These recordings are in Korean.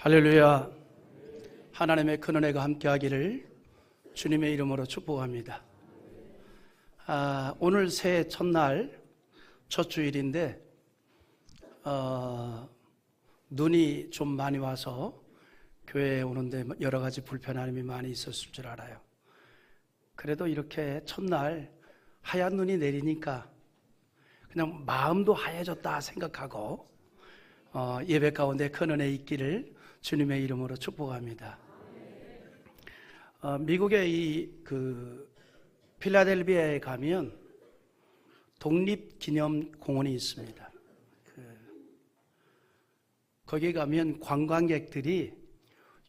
할렐루야. 하나님의 큰 은혜가 함께하기를 주님의 이름으로 축복합니다. 오늘 새해 첫날 첫 주일인데 눈이 좀 많이 와서 교회에 오는데 여러 가지 불편함이 많이 있었을 줄 알아요. 그래도 이렇게 첫날 하얀 눈이 내리니까 그냥 마음도 하얘졌다 생각하고 예배 가운데 큰 은혜 있기를 주님의 이름으로 축복합니다. 미국의 필라델피아에 가면 독립기념공원이 있습니다. 거기 가면 관광객들이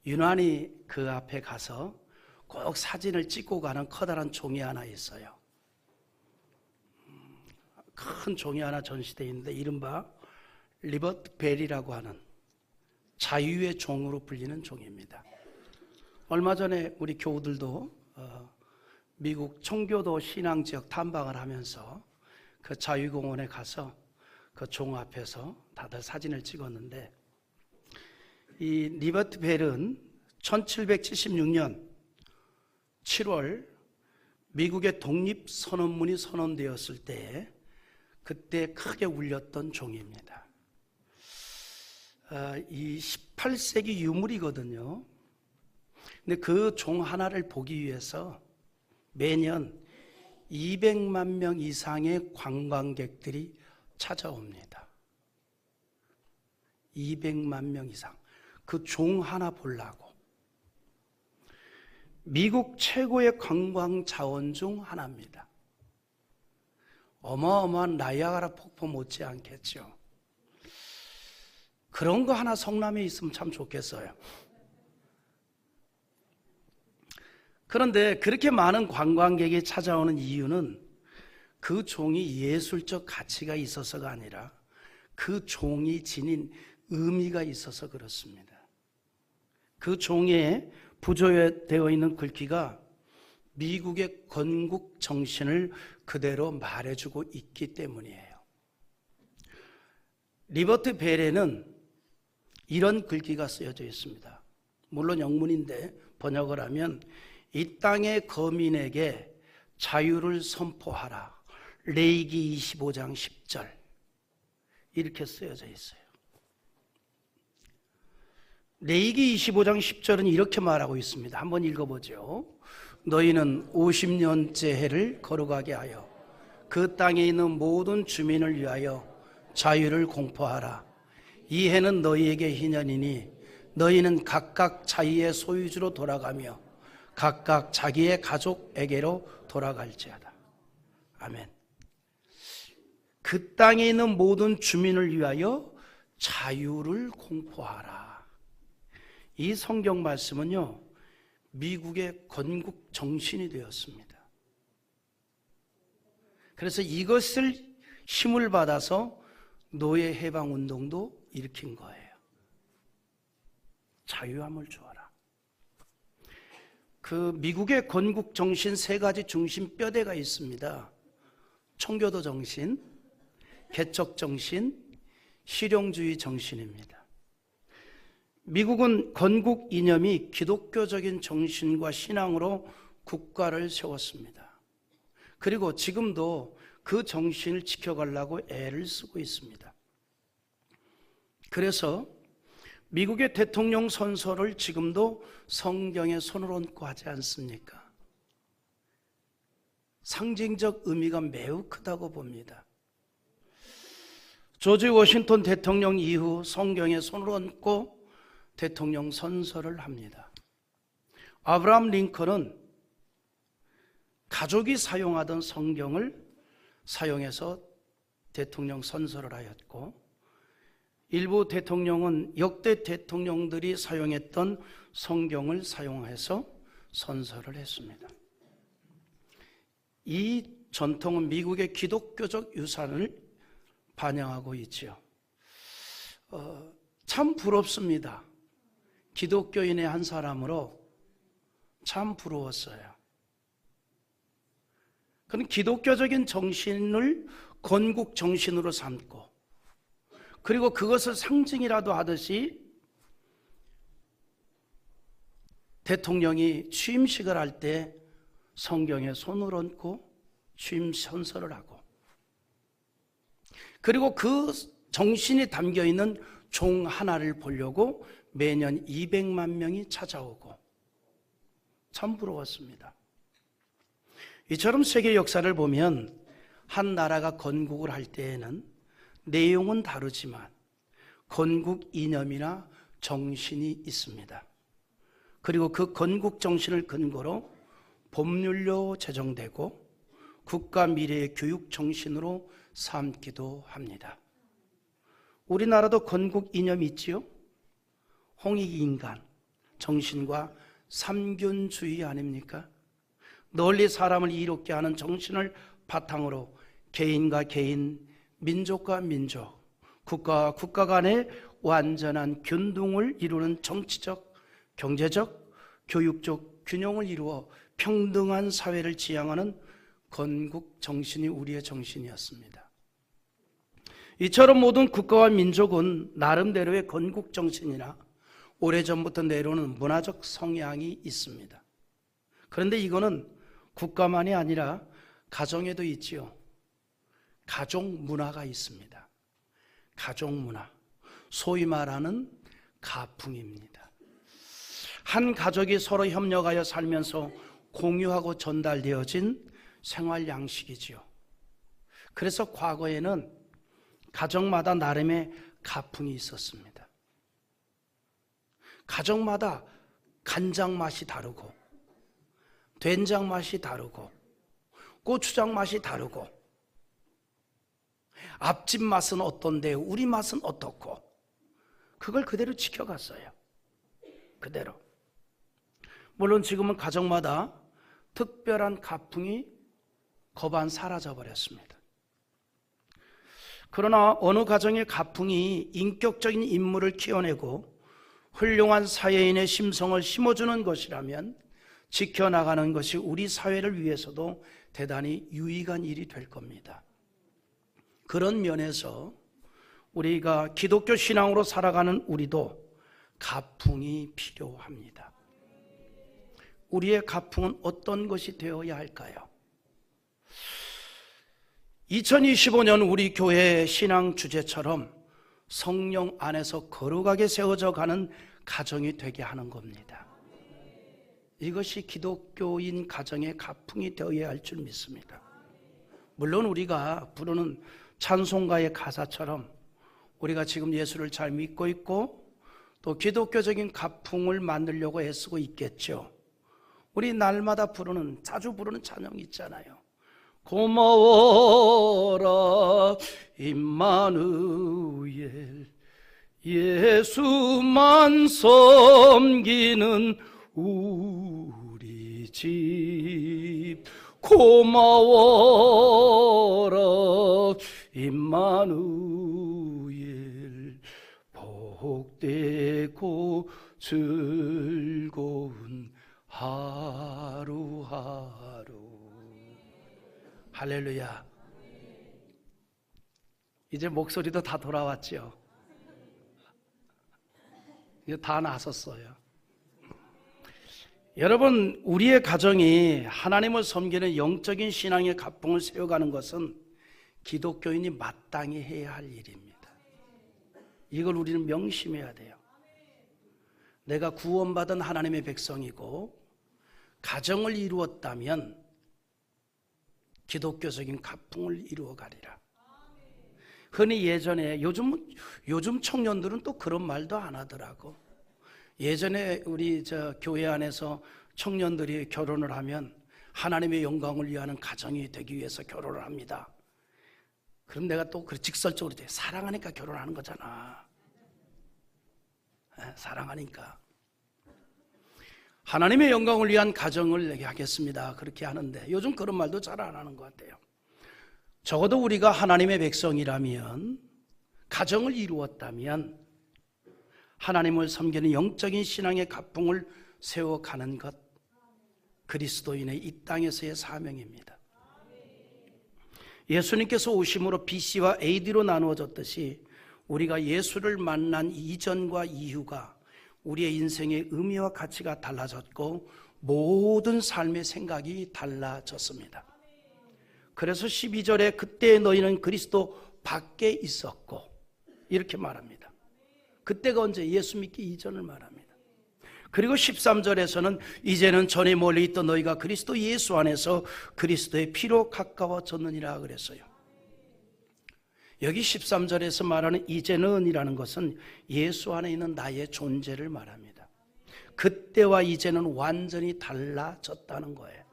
유난히 그 앞에 가서 꼭 사진을 찍고 가는 커다란 종이 하나 있어요. 큰 종이 하나 전시되어 있는데 이른바 리버트 벨이라고 하는 자유의 종으로 불리는 종입니다. 얼마 전에 우리 교우들도 미국 청교도 신앙지역 탐방을 하면서 그 자유공원에 가서 그 종 앞에서 다들 사진을 찍었는데, 이 리버트 벨은 1776년 7월 미국의 독립선언문이 선언되었을 때 그때 크게 울렸던 종입니다. 이 18세기 유물이거든요. 근데 그 종 하나를 보기 위해서 매년 200만 명 이상의 관광객들이 찾아옵니다. 200만 명 이상. 그 종 하나 보려고. 미국 최고의 관광 자원 중 하나입니다. 어마어마한 나이아가라 폭포 못지 않겠죠. 그런 거 하나 성남에 있으면 참 좋겠어요. 그런데 그렇게 많은 관광객이 찾아오는 이유는 그 종이 예술적 가치가 있어서가 아니라 그 종이 지닌 의미가 있어서 그렇습니다. 그 종에 부조되어 있는 글귀가 미국의 건국 정신을 그대로 말해주고 있기 때문이에요. 리버트 벨에는 이런 글귀가 쓰여져 있습니다. 물론 영문인데 번역을 하면 이 땅의 거민에게 자유를 선포하라. 레위기 25장 10절 이렇게 쓰여져 있어요. 레위기 25장 10절은 이렇게 말하고 있습니다. 한번 읽어보죠. 너희는 50년째 해를 거룩하게 하여 그 땅에 있는 모든 주민을 위하여 자유를 공포하라. 이 해는 너희에게 희년이니 너희는 각각 자기의 소유주로 돌아가며 각각 자기의 가족에게로 돌아갈지어다. 아멘. 그 땅에 있는 모든 주민을 위하여 자유를 공포하라. 이 성경 말씀은요, 미국의 건국 정신이 되었습니다. 그래서 이것을 힘을 받아서 노예 해방 운동도 일으킨 거예요. 자유함을 주어라. 그 미국의 건국 정신 세 가지 중심 뼈대가 있습니다. 청교도 정신, 개척 정신, 실용주의 정신입니다. 미국은 건국 이념이 기독교적인 정신과 신앙으로 국가를 세웠습니다. 그리고 지금도 그 정신을 지켜가려고 애를 쓰고 있습니다. 그래서 미국의 대통령 선서를 지금도 성경에 손을 얹고 하지 않습니까? 상징적 의미가 매우 크다고 봅니다. 조지 워싱턴 대통령 이후 성경에 손을 얹고 대통령 선서를 합니다. 아브라함 링컨은 가족이 사용하던 성경을 사용해서 대통령 선서를 하였고, 일부 대통령은 역대 대통령들이 사용했던 성경을 사용해서 선서를 했습니다. 이 전통은 미국의 기독교적 유산을 반영하고 있지요. 참 부럽습니다. 기독교인의 한 사람으로 참 부러웠어요. 그는 기독교적인 정신을 건국 정신으로 삼고, 그리고 그것을 상징이라도 하듯이 대통령이 취임식을 할 때 성경에 손을 얹고 취임 선서를 하고, 그리고 그 정신이 담겨있는 종 하나를 보려고 매년 200만 명이 찾아오고, 참 부러웠습니다. 이처럼 세계 역사를 보면 한 나라가 건국을 할 때에는 내용은 다르지만 건국 이념이나 정신이 있습니다. 그리고 그 건국 정신을 근거로 법률로 제정되고 국가 미래의 교육 정신으로 삼기도 합니다. 우리나라도 건국 이념이 있지요? 홍익인간 정신과 삼균주의 아닙니까? 널리 사람을 이롭게 하는 정신을 바탕으로 개인과 개인, 민족과 민족, 국가와 국가 간의 완전한 균등을 이루는 정치적, 경제적, 교육적 균형을 이루어 평등한 사회를 지향하는 건국 정신이 우리의 정신이었습니다. 이처럼 모든 국가와 민족은 나름대로의 건국 정신이나 오래전부터 내려오는 문화적 성향이 있습니다. 그런데 이거는 국가만이 아니라 가정에도 있지요. 가족 문화가 있습니다. 가족 문화, 소위 말하는 가풍입니다. 한 가족이 서로 협력하여 살면서 공유하고 전달되어진 생활 양식이지요. 그래서 과거에는 가정마다 나름의 가풍이 있었습니다. 가정마다 간장 맛이 다르고, 된장 맛이 다르고, 고추장 맛이 다르고, 앞집 맛은 어떤데 우리 맛은 어떻고, 그걸 그대로 지켜갔어요. 그대로. 물론 지금은 가정마다 특별한 가풍이 거반 사라져버렸습니다. 그러나 어느 가정의 가풍이 인격적인 인물을 키워내고 훌륭한 사회인의 심성을 심어주는 것이라면 지켜나가는 것이 우리 사회를 위해서도 대단히 유익한 일이 될 겁니다. 그런 면에서 우리가 기독교 신앙으로 살아가는 우리도 가풍이 필요합니다. 우리의 가풍은 어떤 것이 되어야 할까요? 2025년 우리 교회의 신앙 주제처럼 성령 안에서 거룩하게 세워져 가는 가정이 되게 하는 겁니다. 이것이 기독교인 가정의 가풍이 되어야 할 줄 믿습니다. 물론 우리가 부르는 찬송가의 가사처럼 우리가 지금 예수를 잘 믿고 있고 또 기독교적인 가풍을 만들려고 애쓰고 있겠죠. 우리 날마다 부르는, 자주 부르는 찬양이 있잖아요. 고마워라 임마누엘, 예수만 섬기는 우리 집. 고마워라 임마누엘, 복되고 즐거운 하루하루. 할렐루야. 이제 목소리도 다 돌아왔죠. 이제 다 나섰어요. 여러분, 우리의 가정이 하나님을 섬기는 영적인 신앙의 가풍을 세워가는 것은 기독교인이 마땅히 해야 할 일입니다. 이걸 우리는 명심해야 돼요. 내가 구원받은 하나님의 백성이고 가정을 이루었다면 기독교적인 가풍을 이루어가리라. 흔히 예전에, 요즘 청년들은 또 그런 말도 안 하더라고. 예전에 우리 교회 안에서 청년들이 결혼을 하면 하나님의 영광을 위하는 가정이 되기 위해서 결혼을 합니다. 그럼 내가 또 직설적으로 사랑하니까 결혼하는 거잖아. 사랑하니까. 하나님의 영광을 위한 가정을 내게 하겠습니다. 그렇게 하는데 요즘 그런 말도 잘 안 하는 것 같아요. 적어도 우리가 하나님의 백성이라면, 가정을 이루었다면 하나님을 섬기는 영적인 신앙의 가풍을 세워가는 것, 그리스도인의 이 땅에서의 사명입니다. 예수님께서 오심으로 BC와 AD로 나누어졌듯이 우리가 예수를 만난 이전과 이후가 우리의 인생의 의미와 가치가 달라졌고 모든 삶의 생각이 달라졌습니다. 그래서 12절에 그때 너희는 그리스도 밖에 있었고 이렇게 말합니다. 그때가 언제? 예수 믿기 이전을 말합니다. 그리고 13절에서는 이제는 전에 멀리 있던 너희가 그리스도 예수 안에서 그리스도의 피로 가까워졌느니라 그랬어요. 여기 13절에서 말하는 이제는 이라는 것은 예수 안에 있는 나의 존재를 말합니다. 그때와 이제는 완전히 달라졌다는 거예요.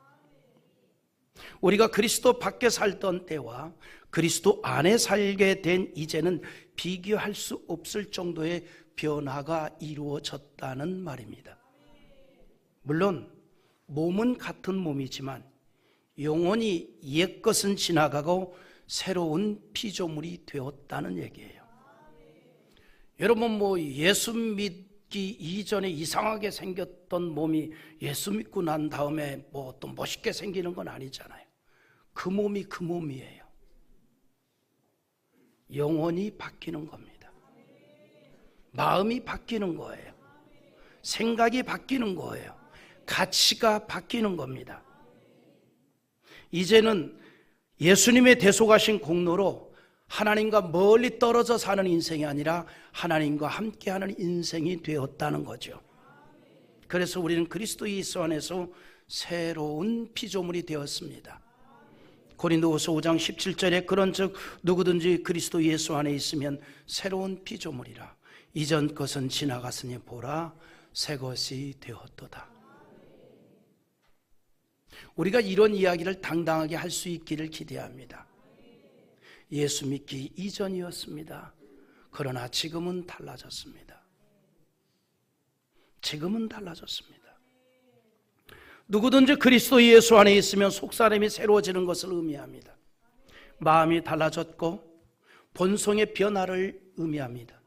우리가 그리스도 밖에 살던 때와 그리스도 안에 살게 된 이제는 비교할 수 없을 정도의 변화가 이루어졌다는 말입니다. 물론 몸은 같은 몸이지만 영혼이 옛것은 지나가고 새로운 피조물이 되었다는 얘기예요. 여러분 예수 믿기 이전에 이상하게 생겼던 몸이 예수 믿고 난 다음에 또 멋있게 생기는 건 아니잖아요. 그 몸이 그 몸이에요. 영혼이 바뀌는 겁니다. 마음이 바뀌는 거예요. 생각이 바뀌는 거예요. 가치가 바뀌는 겁니다. 이제는 예수님의 대속하신 공로로 하나님과 멀리 떨어져 사는 인생이 아니라 하나님과 함께하는 인생이 되었다는 거죠. 그래서 우리는 그리스도 예수 안에서 새로운 피조물이 되었습니다. 고린도후서 5장 17절에 그런즉 누구든지 그리스도 예수 안에 있으면 새로운 피조물이라 이전 것은 지나갔으니 보라 새 것이 되었도다. 우리가 이런 이야기를 당당하게 할 수 있기를 기대합니다. 예수 믿기 이전이었습니다. 그러나 지금은 달라졌습니다. 지금은 달라졌습니다. 누구든지 그리스도 예수 안에 있으면 속사람이 새로워지는 것을 의미합니다. 마음이 달라졌고 본성의 변화를 의미합니다.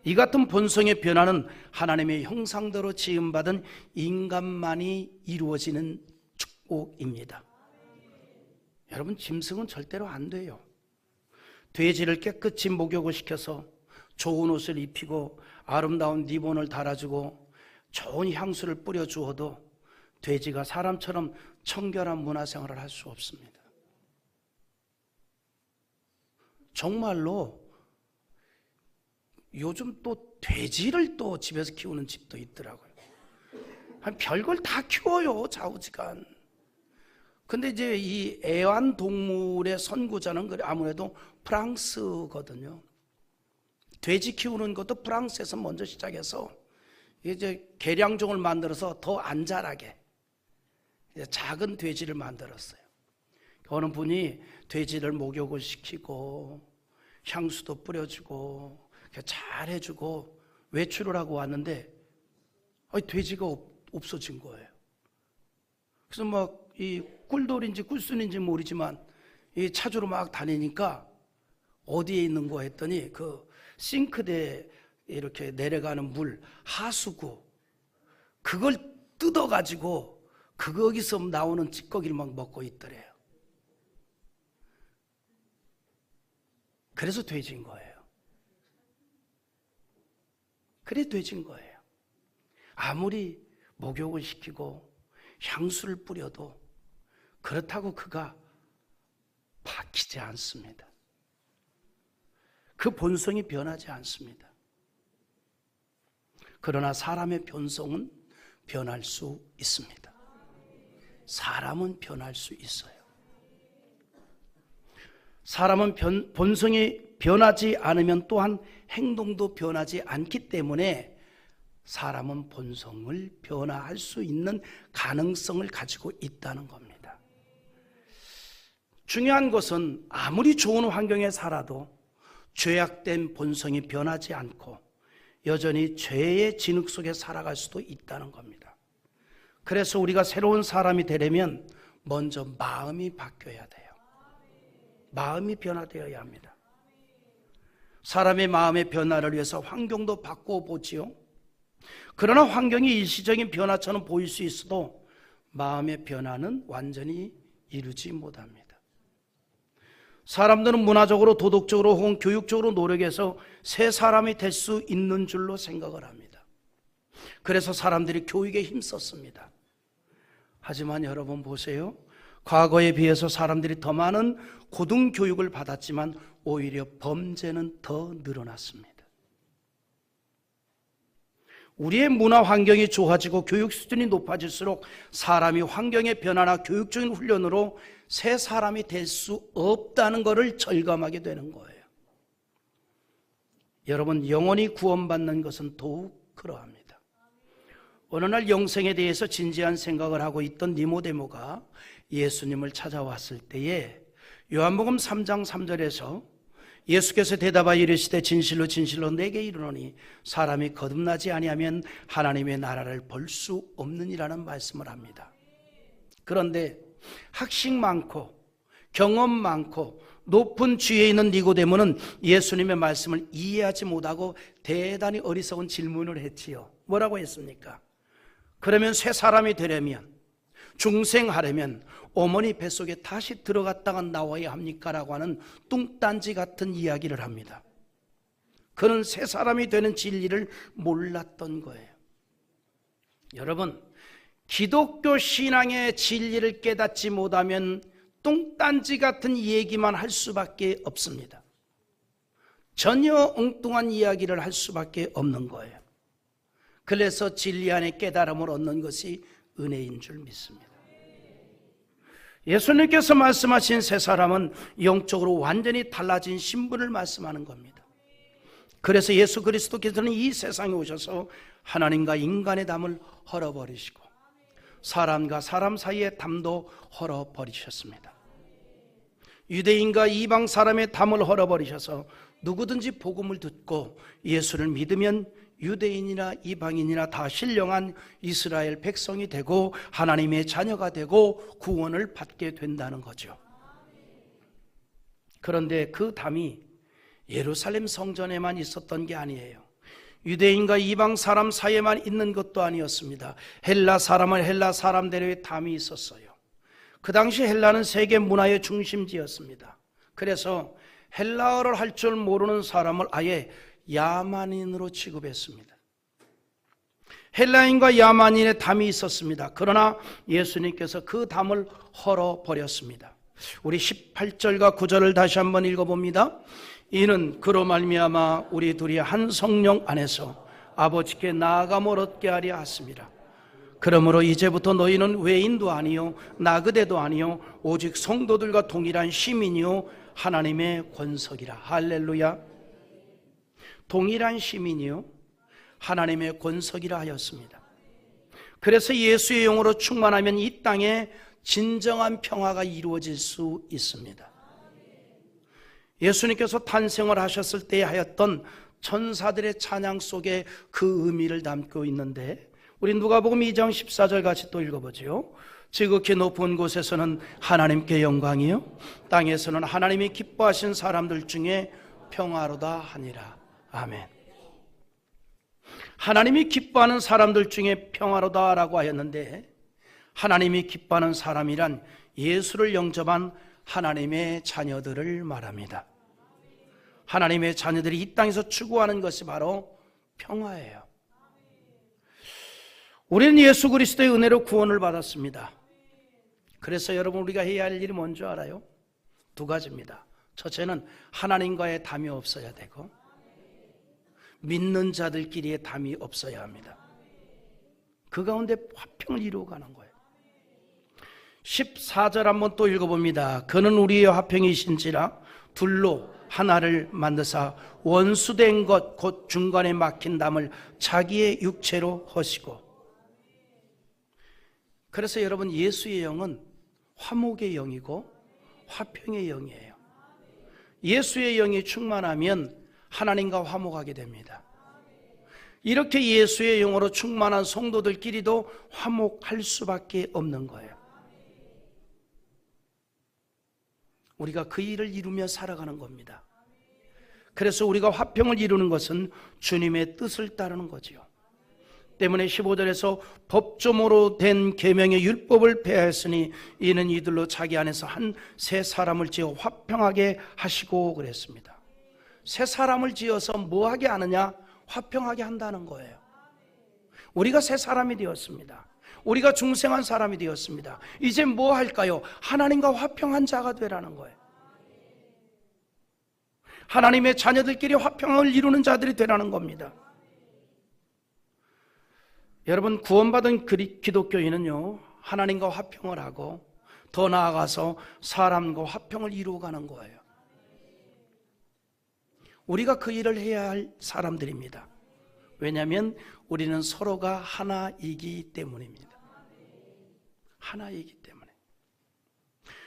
이 같은 본성의 변화는 하나님의 형상대로 지음받은 인간만이 이루어지는 축복입니다. 여러분, 짐승은 절대로 안 돼요. 돼지를 깨끗이 목욕을 시켜서 좋은 옷을 입히고 아름다운 리본을 달아주고 좋은 향수를 뿌려주어도 돼지가 사람처럼 청결한 문화생활을 할 수 없습니다. 정말로 요즘 또 돼지를 또 집에서 키우는 집도 있더라고요. 별걸 다 키워요, 좌우지간. 근데 이제 이 애완동물의 선구자는 아무래도 프랑스거든요. 돼지 키우는 것도 프랑스에서 먼저 시작해서 이제 개량종을 만들어서 더 안 자라게 작은 돼지를 만들었어요. 어느 분이 돼지를 목욕을 시키고 향수도 뿌려주고 잘 해주고 외출을 하고 왔는데 돼지가 없어진 거예요. 그래서 막 이 꿀돌인지 꿀순인지 모르지만 이 찾으러 막 다니니까 어디에 있는 거 했더니 그 싱크대에 이렇게 내려가는 물 하수구 그걸 뜯어가지고 거기서 나오는 찌꺼기를 막 먹고 있더래요. 그래서 돼지인 거예요. 그래 돼지인 거예요. 아무리 목욕을 시키고 향수를 뿌려도 그렇다고 그가 바뀌지 않습니다. 그 본성이 변하지 않습니다. 그러나 사람의 본성은 변할 수 있습니다. 사람은 변할 수 있어요. 사람은 본성이 변하지 않으면 또한 행동도 변하지 않기 때문에 사람은 본성을 변화할 수 있는 가능성을 가지고 있다는 겁니다. 중요한 것은 아무리 좋은 환경에 살아도 죄악된 본성이 변하지 않고 여전히 죄의 진흙 속에 살아갈 수도 있다는 겁니다. 그래서 우리가 새로운 사람이 되려면 먼저 마음이 바뀌어야 돼요. 마음이 변화되어야 합니다. 사람의 마음의 변화를 위해서 환경도 바꿔보지요. 그러나 환경이 일시적인 변화처럼 보일 수 있어도 마음의 변화는 완전히 이루지 못합니다. 사람들은 문화적으로, 도덕적으로 혹은 교육적으로 노력해서 새 사람이 될 수 있는 줄로 생각을 합니다. 그래서 사람들이 교육에 힘썼습니다. 하지만 여러분 보세요. 과거에 비해서 사람들이 더 많은 고등교육을 받았지만 오히려 범죄는 더 늘어났습니다. 우리의 문화 환경이 좋아지고 교육 수준이 높아질수록 사람이 환경의 변화나 교육적인 훈련으로 새 사람이 될 수 없다는 것을 절감하게 되는 거예요. 여러분, 영원히 구원받는 것은 더욱 그러합니다. 어느 날 영생에 대해서 진지한 생각을 하고 있던 니모데모가 예수님을 찾아왔을 때에 요한복음 3장 3절에서 예수께서 대답하여 이르시되 진실로 진실로 내게 이르노니 사람이 거듭나지 아니하면 하나님의 나라를 볼 수 없느니라는 말씀을 합니다. 그런데 학식 많고 경험 많고 높은 지위에 있는 니고데모는 예수님의 말씀을 이해하지 못하고 대단히 어리석은 질문을 했지요. 뭐라고 했습니까? 그러면 새 사람이 되려면, 중생하려면 어머니 뱃속에 다시 들어갔다가 나와야 합니까? 라고 하는 뚱딴지 같은 이야기를 합니다. 그는 새 사람이 되는 진리를 몰랐던 거예요. 여러분, 기독교 신앙의 진리를 깨닫지 못하면 뚱딴지 같은 얘기만 할 수밖에 없습니다. 전혀 엉뚱한 이야기를 할 수밖에 없는 거예요. 그래서 진리 안에 깨달음을 얻는 것이 은혜인 줄 믿습니다. 예수님께서 말씀하신 새 사람은 영적으로 완전히 달라진 신분을 말씀하는 겁니다. 그래서 예수 그리스도께서는 이 세상에 오셔서 하나님과 인간의 담을 헐어버리시고 사람과 사람 사이의 담도 헐어버리셨습니다. 유대인과 이방 사람의 담을 헐어버리셔서 누구든지 복음을 듣고 예수를 믿으면 유대인이나 이방인이나 다 신령한 이스라엘 백성이 되고 하나님의 자녀가 되고 구원을 받게 된다는 거죠. 그런데 그 담이 예루살렘 성전에만 있었던 게 아니에요. 유대인과 이방 사람 사이에만 있는 것도 아니었습니다. 헬라 사람은 헬라 사람대로의 담이 있었어요. 그 당시 헬라는 세계 문화의 중심지였습니다. 그래서 헬라어를 할 줄 모르는 사람을 아예 야만인으로 취급했습니다. 헬라인과 야만인의 담이 있었습니다. 그러나 예수님께서 그 담을 헐어버렸습니다. 우리 18절과 9절을 다시 한번 읽어봅니다. 이는 그로 말미암아 우리 둘이 한 성령 안에서 아버지께 나아감을 얻게 하려 하심이라. 그러므로 이제부터 너희는 외인도 아니요 나그네도 아니요 오직 성도들과 동일한 시민이요 하나님의 권석이라. 할렐루야. 동일한 시민이요 하나님의 권석이라 하였습니다. 그래서 예수의 영으로 충만하면 이 땅에 진정한 평화가 이루어질 수 있습니다. 예수님께서 탄생을 하셨을 때 하였던 천사들의 찬양 속에 그 의미를 담고 있는데 우리 누가복음 2장 14절 같이 또 읽어보죠. 지극히 높은 곳에서는 하나님께 영광이요 땅에서는 하나님이 기뻐하신 사람들 중에 평화로다 하니라. 아멘. 하나님이 기뻐하는 사람들 중에 평화로다라고 하였는데 하나님이 기뻐하는 사람이란 예수를 영접한 하나님의 자녀들을 말합니다. 하나님의 자녀들이 이 땅에서 추구하는 것이 바로 평화예요. 우리는 예수 그리스도의 은혜로 구원을 받았습니다. 그래서 여러분 우리가 해야 할 일이 뭔지 알아요? 두 가지입니다. 첫째는 하나님과의 담이 없어야 되고 믿는 자들끼리의 담이 없어야 합니다. 그 가운데 화평을 이루어가는 거예요. 14절 한번 또 읽어봅니다. 그는 우리의 화평이신지라 둘로 하나를 만드사 원수된 것 곧 중간에 막힌 담을 자기의 육체로 허시고. 그래서 여러분 예수의 영은 화목의 영이고 화평의 영이에요. 예수의 영이 충만하면 하나님과 화목하게 됩니다. 이렇게 예수의 영으로 충만한 성도들끼리도 화목할 수밖에 없는 거예요. 우리가 그 일을 이루며 살아가는 겁니다. 그래서 우리가 화평을 이루는 것은 주님의 뜻을 따르는 거지요. 때문에 15절에서 법조모로 된 계명의 율법을 폐하였으니 이는 이들로 자기 안에서 한 새 사람을 지어 화평하게 하시고 그랬습니다. 새 사람을 지어서 뭐하게 하느냐? 화평하게 한다는 거예요. 우리가 새 사람이 되었습니다. 우리가 중생한 사람이 되었습니다. 이제 뭐 할까요? 하나님과 화평한 자가 되라는 거예요. 하나님의 자녀들끼리 화평을 이루는 자들이 되라는 겁니다. 여러분, 구원받은 기독교인은요, 하나님과 화평을 하고 더 나아가서 사람과 화평을 이루어가는 거예요. 우리가 그 일을 해야 할 사람들입니다. 왜냐하면 우리는 서로가 하나이기 때문입니다. 하나이기 때문에.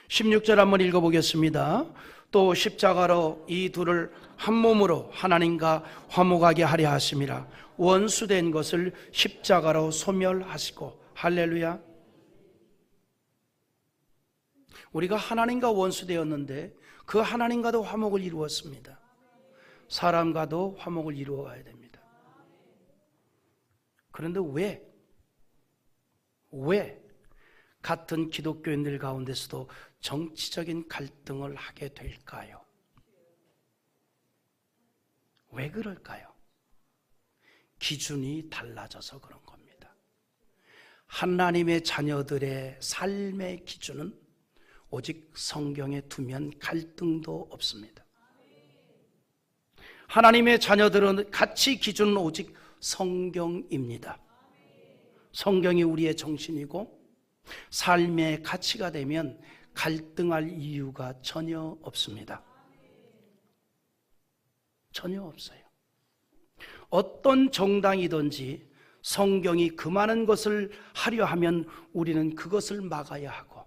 16절 한번 읽어보겠습니다. 또 십자가로 이 둘을 한 몸으로 하나님과 화목하게 하려 하심이라. 원수된 것을 십자가로 소멸하시고. 할렐루야. 우리가 하나님과 원수되었는데 그 하나님과도 화목을 이루었습니다. 사람과도 화목을 이루어 가야 됩니다. 그런데 왜 같은 기독교인들 가운데서도 정치적인 갈등을 하게 될까요? 왜 그럴까요? 기준이 달라져서 그런 겁니다. 하나님의 자녀들의 삶의 기준은 오직 성경에 두면 갈등도 없습니다. 하나님의 자녀들은 가치 기준은 오직 성경입니다. 성경이 우리의 정신이고 삶의 가치가 되면 갈등할 이유가 전혀 없습니다. 전혀 없어요. 어떤 정당이든지 성경이 금하는 것을 하려 하면 우리는 그것을 막아야 하고,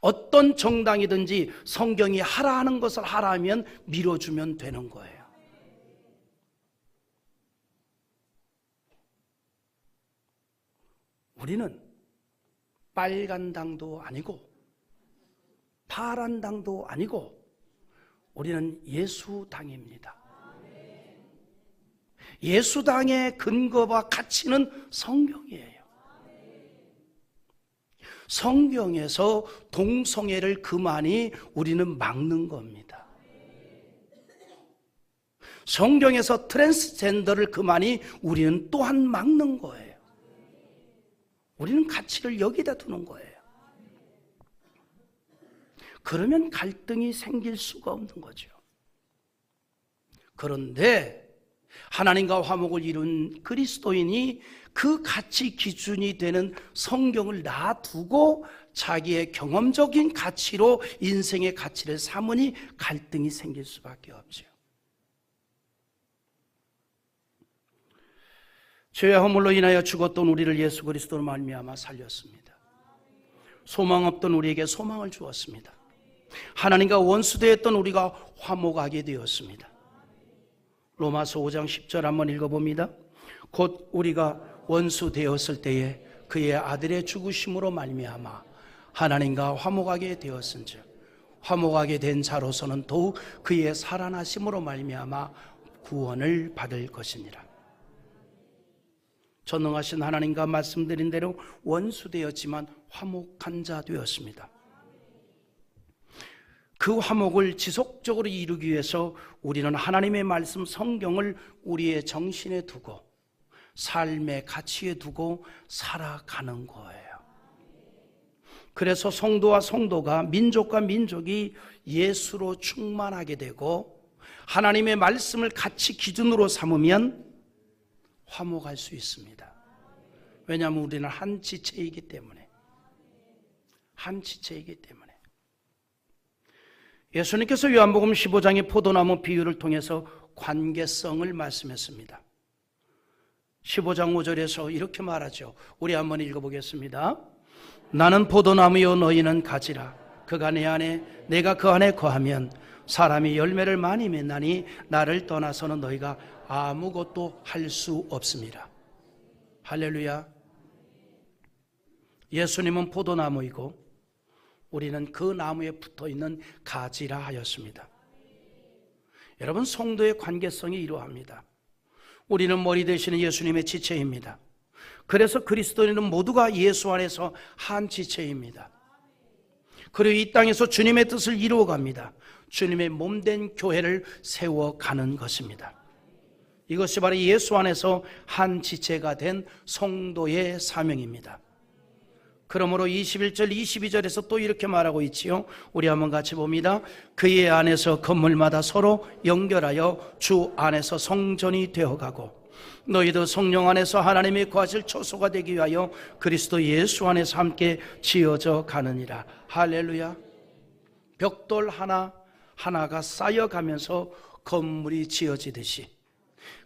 어떤 정당이든지 성경이 하라 하는 것을 하라 하면 밀어주면 되는 거예요. 우리는 빨간 당도 아니고 파란 당도 아니고 우리는 예수당입니다. 예수당의 근거와 가치는 성경이에요. 성경에서 동성애를 그만이 우리는 막는 겁니다. 성경에서 트랜스젠더를 그만이 우리는 또한 막는 거예요. 우리는 가치를 여기다 두는 거예요. 그러면 갈등이 생길 수가 없는 거죠. 그런데 하나님과 화목을 이룬 그리스도인이 그 가치 기준이 되는 성경을 놔두고 자기의 경험적인 가치로 인생의 가치를 삼으니 갈등이 생길 수밖에 없죠. 죄의 허물로 인하여 죽었던 우리를 예수 그리스도로 말미암아 살렸습니다. 소망 없던 우리에게 소망을 주었습니다. 하나님과 원수되었던 우리가 화목하게 되었습니다. 로마서 5장 10절 한번 읽어봅니다. 곧 우리가 원수 되었을 때에 그의 아들의 죽으심으로 말미암아 하나님과 화목하게 되었은즉 화목하게 된 자로서는 더욱 그의 살아나심으로 말미암아 구원을 받을 것이니라. 전능하신 하나님과 말씀드린 대로 원수되었지만 화목한 자 되었습니다. 그 화목을 지속적으로 이루기 위해서 우리는 하나님의 말씀 성경을 우리의 정신에 두고 삶의 가치에 두고 살아가는 거예요. 그래서 성도와 성도가, 민족과 민족이 예수로 충만하게 되고 하나님의 말씀을 가치 기준으로 삼으면 화목할 수 있습니다. 왜냐하면 우리는 한 지체이기 때문에. 한 지체이기 때문에. 예수님께서 요한복음 15장의 포도나무 비유를 통해서 관계성을 말씀했습니다. 15장 5절에서 이렇게 말하죠. 우리 한번 읽어보겠습니다. 나는 포도나무요 너희는 가지라. 그가 내 안에 내가 그 안에 거하면 사람이 열매를 많이 맺나니 나를 떠나서는 너희가 아무것도 할 수 없습니다. 할렐루야. 예수님은 포도나무이고 우리는 그 나무에 붙어있는 가지라 하였습니다. 여러분, 성도의 관계성이 이러합니다. 우리는 머리 되시는 예수님의 지체입니다. 그래서 그리스도인은 모두가 예수 안에서 한 지체입니다. 그리고 이 땅에서 주님의 뜻을 이루어갑니다. 주님의 몸된 교회를 세워가는 것입니다. 이것이 바로 예수 안에서 한 지체가 된 성도의 사명입니다. 그러므로 21절 22절에서 또 이렇게 말하고 있지요. 우리 한번 같이 봅니다. 그의 안에서 건물마다 서로 연결하여 주 안에서 성전이 되어가고 너희도 성령 안에서 하나님이 거하실 처소가 되기 위하여 그리스도 예수 안에서 함께 지어져 가느니라. 할렐루야. 벽돌 하나하나가 쌓여가면서 건물이 지어지듯이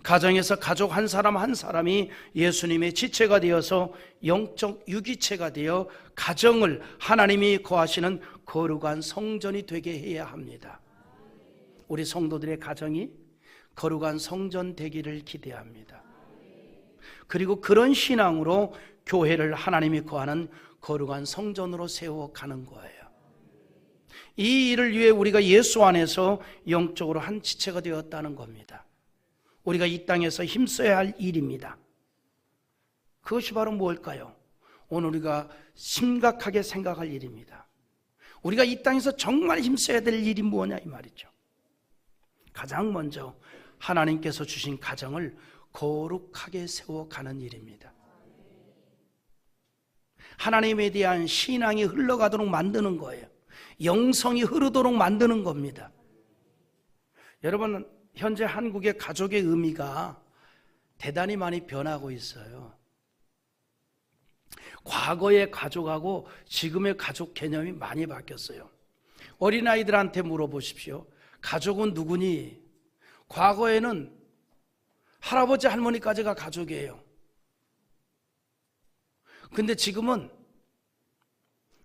가정에서 가족 한 사람 한 사람이 예수님의 지체가 되어서 영적 유기체가 되어 가정을 하나님이 거하시는 거룩한 성전이 되게 해야 합니다. 우리 성도들의 가정이 거룩한 성전 되기를 기대합니다. 그리고 그런 신앙으로 교회를 하나님이 거하는 거룩한 성전으로 세워가는 거예요. 이 일을 위해 우리가 예수 안에서 영적으로 한 지체가 되었다는 겁니다. 우리가 이 땅에서 힘써야 할 일입니다. 그것이 바로 무엇일까요? 오늘 우리가 심각하게 생각할 일입니다. 우리가 이 땅에서 정말 힘써야 될 일이 뭐냐 이 말이죠. 가장 먼저 하나님께서 주신 가정을 거룩하게 세워가는 일입니다. 하나님에 대한 신앙이 흘러가도록 만드는 거예요. 영성이 흐르도록 만드는 겁니다. 여러분, 현재 한국의 가족의 의미가 대단히 많이 변하고 있어요. 과거의 가족하고 지금의 가족 개념이 많이 바뀌었어요. 어린아이들한테 물어보십시오. 가족은 누구니? 과거에는 할아버지 할머니까지가 가족이에요. 근데 지금은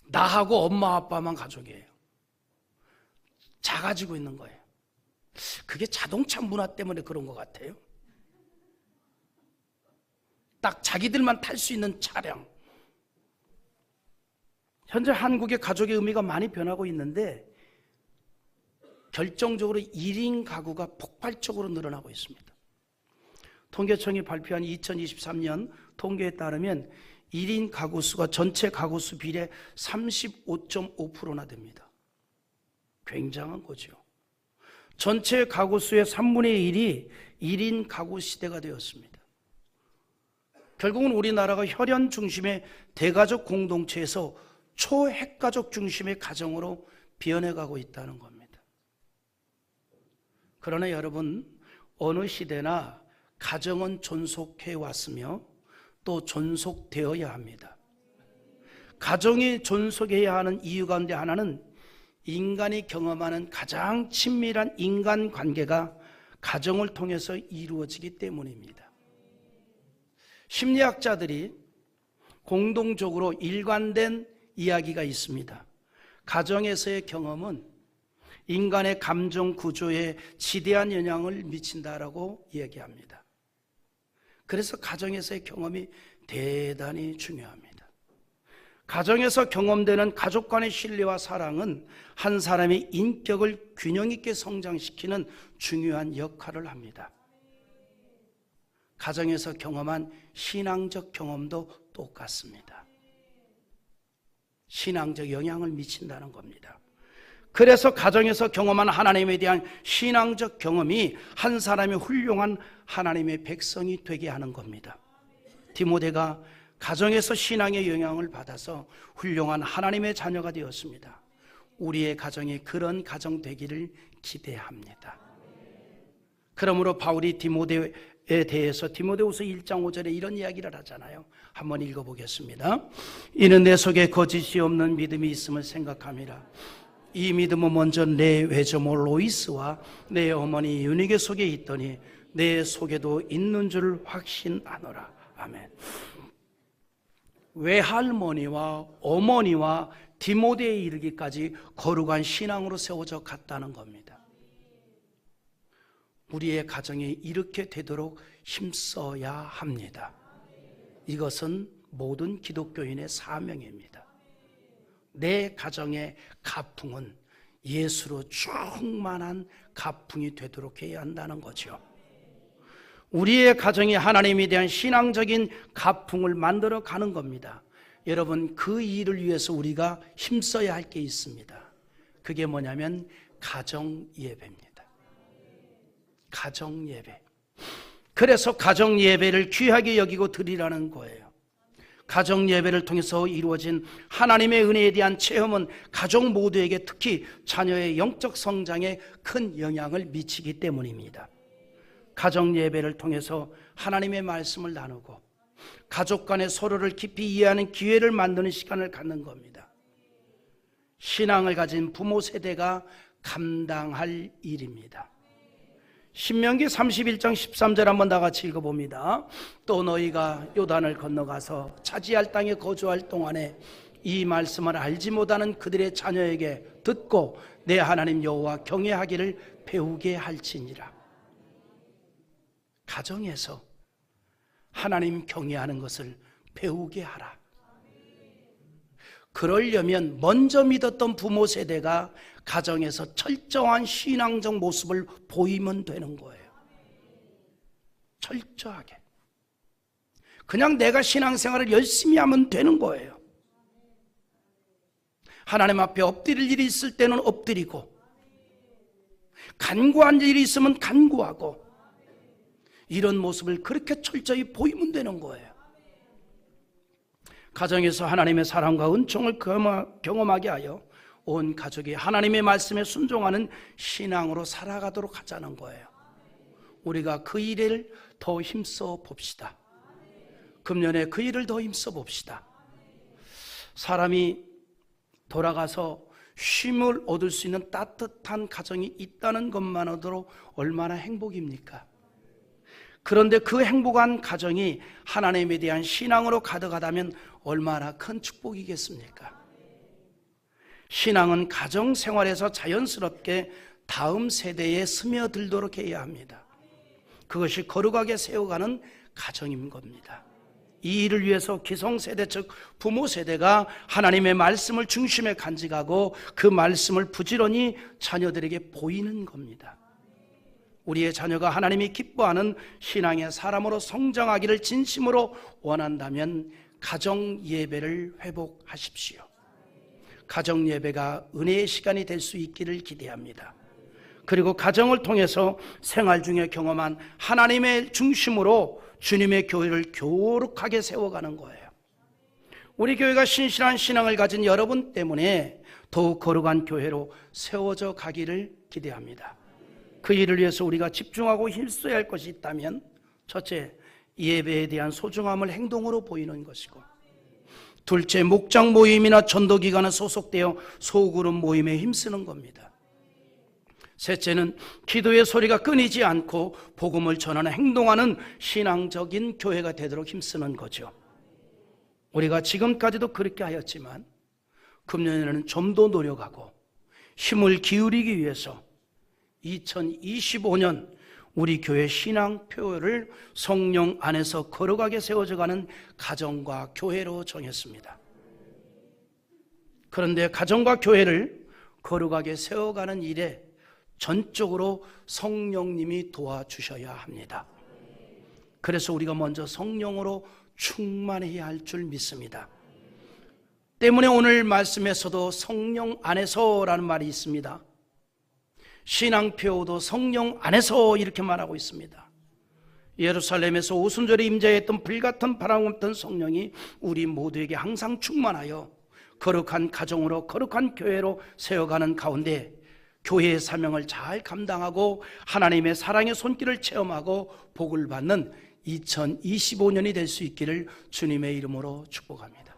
나하고 엄마 아빠만 가족이에요. 작아지고 있는 거예요. 그게 자동차 문화 때문에 그런 것 같아요. 딱 자기들만 탈 수 있는 차량. 현재 한국의 가족의 의미가 많이 변하고 있는데 결정적으로 1인 가구가 폭발적으로 늘어나고 있습니다. 통계청이 발표한 2023년 통계에 따르면 1인 가구 수가 전체 가구 수 비례 35.5%나 됩니다. 굉장한 거죠. 전체 가구 수의 3분의 1이 1인 가구 시대가 되었습니다. 결국은 우리나라가 혈연 중심의 대가족 공동체에서 초핵가족 중심의 가정으로 변해가고 있다는 겁니다. 그러나 여러분, 어느 시대나 가정은 존속해 왔으며 또 존속되어야 합니다. 가정이 존속해야 하는 이유 가운데 하나는 인간이 경험하는 가장 친밀한 인간관계가 가정을 통해서 이루어지기 때문입니다. 심리학자들이 공동적으로 일관된 이야기가 있습니다. 가정에서의 경험은 인간의 감정 구조에 지대한 영향을 미친다라고 이야기합니다. 그래서 가정에서의 경험이 대단히 중요합니다. 가정에서 경험되는 가족 간의 신뢰와 사랑은 한 사람의 인격을 균형 있게 성장시키는 중요한 역할을 합니다. 가정에서 경험한 신앙적 경험도 똑같습니다. 신앙적 영향을 미친다는 겁니다. 그래서 가정에서 경험한 하나님에 대한 신앙적 경험이 한 사람의 훌륭한 하나님의 백성이 되게 하는 겁니다. 디모데가 가정에서 신앙의 영향을 받아서 훌륭한 하나님의 자녀가 되었습니다. 우리의 가정이 그런 가정 되기를 기대합니다. 그러므로 바울이 디모데에 대해서 디모데후서 1장 5절에 이런 이야기를 하잖아요. 한번 읽어보겠습니다. 이는 내 속에 거짓이 없는 믿음이 있음을 생각함이라. 이 믿음은 먼저 내 외조모 로이스와 내 어머니 유니게 속에 있더니 내 속에도 있는 줄 확신하노라. 아멘. 외할머니와 어머니와 디모데에 이르기까지 거룩한 신앙으로 세워져 갔다는 겁니다. 우리의 가정이 이렇게 되도록 힘써야 합니다. 이것은 모든 기독교인의 사명입니다. 내 가정의 가풍은 예수로 충만한 가풍이 되도록 해야 한다는 거죠. 우리의 가정이 하나님에 대한 신앙적인 가풍을 만들어 가는 겁니다. 여러분, 그 일을 위해서 우리가 힘써야 할 게 있습니다. 그게 뭐냐면 가정 예배입니다. 가정 예배. 그래서 가정 예배를 귀하게 여기고 드리라는 거예요. 가정 예배를 통해서 이루어진 하나님의 은혜에 대한 체험은 가족 모두에게, 특히 자녀의 영적 성장에 큰 영향을 미치기 때문입니다. 가정 예배를 통해서 하나님의 말씀을 나누고 가족 간에 서로를 깊이 이해하는 기회를 만드는 시간을 갖는 겁니다. 신앙을 가진 부모 세대가 감당할 일입니다. 신명기 31장 13절 한번 다 같이 읽어봅니다. 또 너희가 요단을 건너가서 차지할 땅에 거주할 동안에 이 말씀을 알지 못하는 그들의 자녀에게 듣고 내 하나님 여호와 경외하기를 배우게 할지니라. 가정에서 하나님 경외하는 것을 배우게 하라. 그러려면 먼저 믿었던 부모 세대가 가정에서 철저한 신앙적 모습을 보이면 되는 거예요. 철저하게. 그냥 내가 신앙생활을 열심히 하면 되는 거예요. 하나님 앞에 엎드릴 일이 있을 때는 엎드리고, 간구한 일이 있으면 간구하고, 이런 모습을 그렇게 철저히 보이면 되는 거예요. 가정에서 하나님의 사랑과 은총을 경험하게 하여 온 가족이 하나님의 말씀에 순종하는 신앙으로 살아가도록 하자는 거예요. 우리가 그 일을 더 힘써 봅시다. 금년에 그 일을 더 힘써 봅시다. 사람이 돌아가서 쉼을 얻을 수 있는 따뜻한 가정이 있다는 것만으로도 얼마나 행복입니까? 그런데 그 행복한 가정이 하나님에 대한 신앙으로 가득하다면 얼마나 큰 축복이겠습니까? 신앙은 가정 생활에서 자연스럽게 다음 세대에 스며들도록 해야 합니다. 그것이 거룩하게 세워가는 가정인 겁니다. 이 일을 위해서 기성세대, 즉 부모 세대가 하나님의 말씀을 중심에 간직하고 그 말씀을 부지런히 자녀들에게 보이는 겁니다. 우리의 자녀가 하나님이 기뻐하는 신앙의 사람으로 성장하기를 진심으로 원한다면 가정 예배를 회복하십시오. 가정 예배가 은혜의 시간이 될 수 있기를 기대합니다. 그리고 가정을 통해서 생활 중에 경험한 하나님의 중심으로 주님의 교회를 교룩하게 세워가는 거예요. 우리 교회가 신실한 신앙을 가진 여러분 때문에 더욱 거룩한 교회로 세워져 가기를 기대합니다. 그 일을 위해서 우리가 집중하고 힘써야 할 것이 있다면, 첫째, 예배에 대한 소중함을 행동으로 보이는 것이고, 둘째, 목장 모임이나 전도기관에 소속되어 소그룹 모임에 힘쓰는 겁니다. 셋째는 기도의 소리가 끊이지 않고 복음을 전하는 행동하는 신앙적인 교회가 되도록 힘쓰는 거죠. 우리가 지금까지도 그렇게 하였지만 금년에는 좀 더 노력하고 힘을 기울이기 위해서 2025년 우리 교회 신앙표를 성령 안에서 거룩하게 세워져가는 가정과 교회로 정했습니다. 그런데 가정과 교회를 거룩하게 세워가는 일에 전적으로 성령님이 도와주셔야 합니다. 그래서 우리가 먼저 성령으로 충만해야 할 줄 믿습니다. 때문에 오늘 말씀에서도 성령 안에서라는 말이 있습니다. 신앙표도 성령 안에서 이렇게 말하고 있습니다. 예루살렘에서 오순절에 임재했던 불같은 바람 같은 성령이 우리 모두에게 항상 충만하여 거룩한 가정으로 거룩한 교회로 세워가는 가운데 교회의 사명을 잘 감당하고 하나님의 사랑의 손길을 체험하고 복을 받는 2025년이 될 수 있기를 주님의 이름으로 축복합니다.